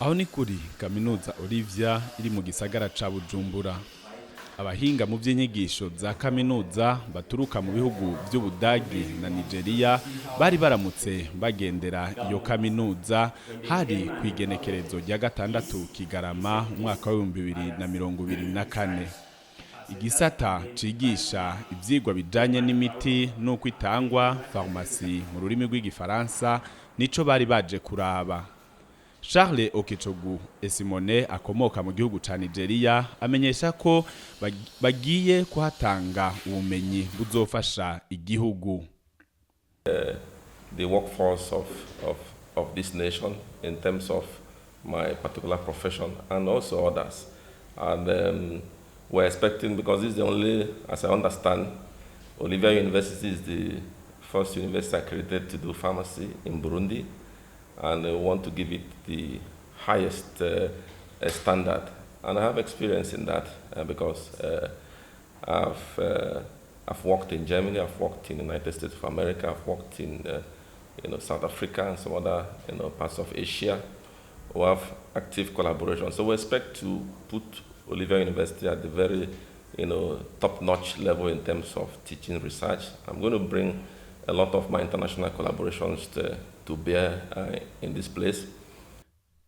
Aho ni kuri Kaminuza Olivia iri mu gisagara ca Bujumbura. Abahinga mu vy'inyigisho za kaminuza baturuka mu bihugu vy'Ubudagi na Nigeria bari baramutse bagendera iyo kaminuza hari kwigenekerezo rya 6 Kigarama umwaka wa 2024. Igisata kwigisha ivyigwa bijanye n'imiti n'uko itangwa pharmacie mu rurimi rw'igifaransa nico bari baje kuraba. Charles Okechogu Esimone akomoka mu gihugu ca Nigeria amenyesha ko bagiye kuhatanga ubumenyi buzofasha igihugu. The workforce of this nation in terms of my particular profession and also others. And we're expecting, because this is the only, as I understand, Olivia University is the first university accredited to do pharmacy in Burundi. And we want to give it the highest standard. And I have experience in that because I've worked in Germany, I've worked in the United States of America, I've worked in South Africa and some other parts of Asia. We have active collaboration. So we expect to put Olivia University at the very top-notch level in terms of teaching research. I'm going to bring a lot of my international collaborations to bear in this place.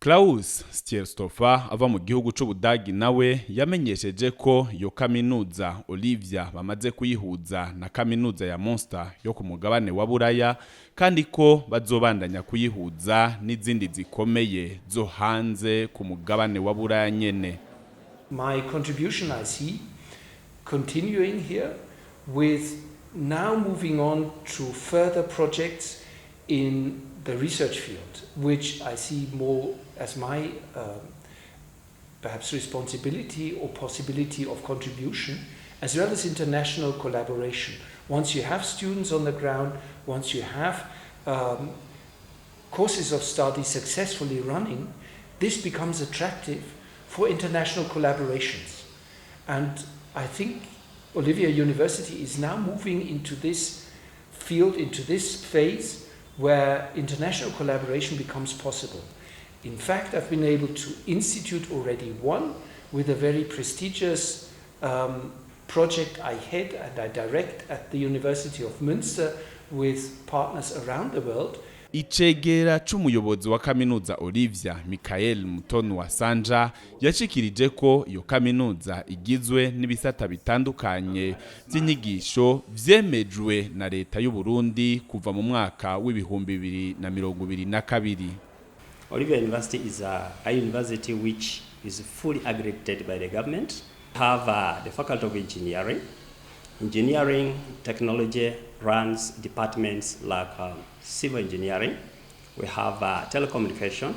Klaus Stierstofa ava mu gihugu c'Ubudagi nawe yamenyesheje ko iyo Kaminuza Olivia bamaze kuyihuza na Kaminuza ya Monster yo ku mugabane wa Buraya kandi ko bazobandanya kuyihuza n'izindi zikomeye zo hanze ku mugabane wa Buraya nyene. My contribution I see continuing here with now moving on to further projects in the research field, which I see more as my perhaps responsibility or possibility of contribution, as well as international collaboration. Once you have students on the ground, once you have courses of study successfully running, this becomes attractive for international collaborations. And I think Olivia University is now moving into this field, into this phase where international collaboration becomes possible. In fact, I've been able to institute already one with a very prestigious project I head and I direct at the University of Münster with partners around the world. Icegera c'umuyobozi wa Kaminuza Olivia Michael Mutonu wa Sanja yashikirije ko iyo kaminuza igizwe n'ibisata bitandukanye by'inyigisho vyemejwe na leta y'u Burundi kuva mu mwaka w'2022. Olivia University is a university which is fully accredited by the government. We have the Faculty of Engineering. Engineering technology runs departments like civil engineering. We have telecommunication.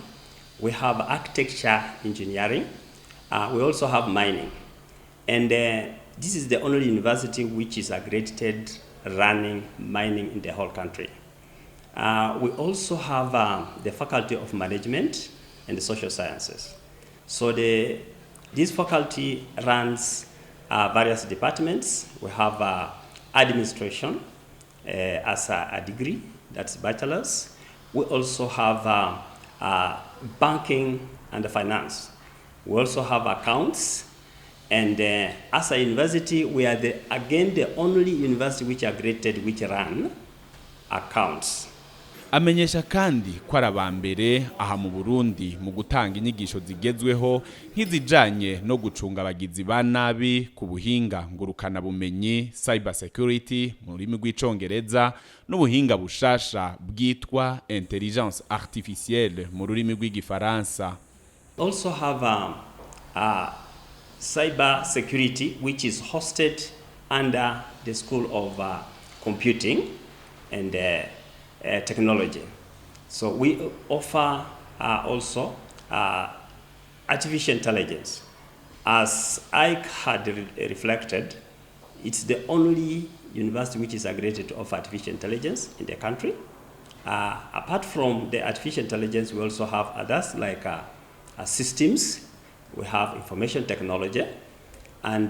We have architecture engineering. We also have mining. And this is the only university which is accredited running mining in the whole country. We also have the Faculty of Management and the Social Sciences. So this faculty runs various departments. We have administration as a degree, that's bachelor's. We also have banking and finance. We also have accounts. And as a university, we are again the only university which are accredited which run accounts. Amenyesha kandi ko arabambere aha mu Burundi mu gutanga inyigisho zigezweho nk'izijanye no gucunga abagizi ba nabi ku buhinga ngurukana bumenyi cyber security mu rurimi rw'icongereza n'ubuhinga bushasha bwitwa intelligence artificielle mu rurimi rw'igifaransa. Also have cyber security which is hosted under the School of Computing and technology. So we offer also artificial intelligence. As I had reflected, it's the only university which is accredited to offer artificial intelligence in the country. Apart from the artificial intelligence, we also have others like systems. We have information technology, and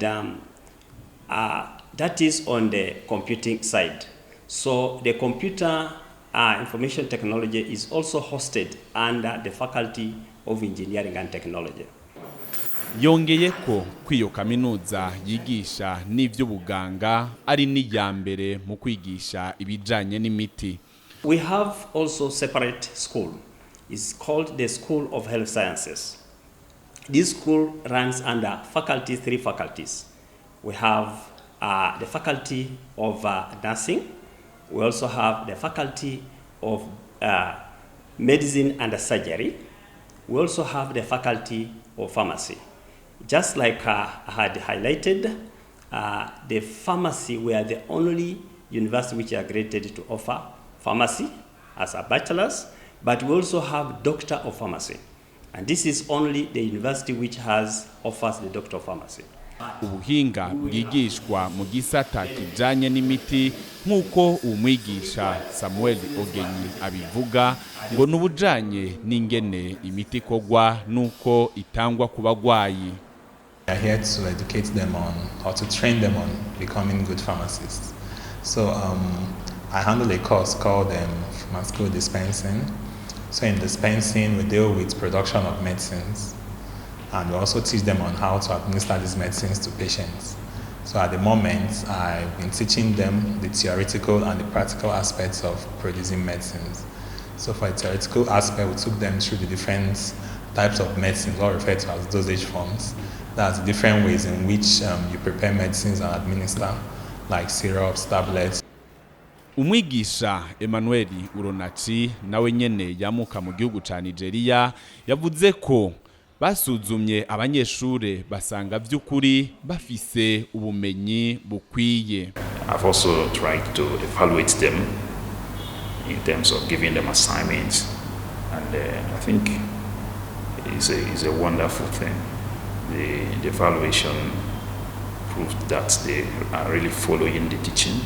that is on the computing side. So the computer information technology is also hosted under the Faculty of engineering and technology. Yongeye ko kwiyo kaminuza yigisha n'ivy'ubuganga ari n'iya mbere mu kwigisha ibijanye n'imiti. We have also separate school. It's called the School of Health Sciences. This school runs under three faculties. We have the faculty of nursing. We also have the faculty of medicine and surgery. We also have the faculty of pharmacy. Just like I had highlighted, the pharmacy, we are the only university which are accredited to offer pharmacy as a bachelor's, but we also have doctor of pharmacy. And this is only the university which offers the doctor of pharmacy. Ubuhinga bwigishwa mu gisata kijanye n'imiti nk'uko umwigisha Samuel Ogenyi abivuga ngo n'ubujanye n'ingene imiti kogwa nuko itangwa ku bagwayi. We are here to educate them on how to train them on becoming good pharmacists. So I handle a course called pharmaceutical dispensing. So in dispensing, we deal with production of medicines, and we also teach them on how to administer these medicines to patients. So at the moment, I've been teaching them the theoretical and the practical aspects of producing medicines. So for the theoretical aspect, we took them through the different types of medicines, or referred to as dosage forms. That's different ways in which you prepare medicines and administer, like syrups, tablets. Umwigisha Emmanuel Uronaci nawe nyene yamuka mu gihugu ca Nigeria yavuze ko basuzumye abanyeshure basanga vy'ukuri bafise ubumenyi bukwiye. I've also tried to evaluate them in terms of giving them assignments, and I think it's a wonderful thing. The evaluation proved that they are really following the teaching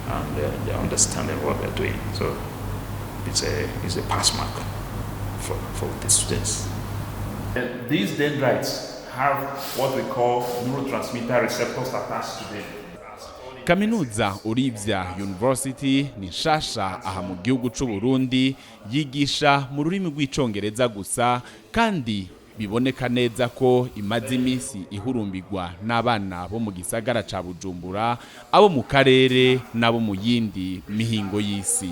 and they understand what they're doing. So it's a pass mark for the students. These dendrites have what we call neurotransmitter receptors attached to them. Kaminuza Olivia University ni nshasha aha mu gihugu c'u Burundi, yigisha mu rurimi rw'icongereza gusa, kandi biboneka neza ko imaze imisi ihurumbirwa n'abana bo mu gisagara ca Bujumbura, abo mu karere n'abo mu yindi mihingo y'isi.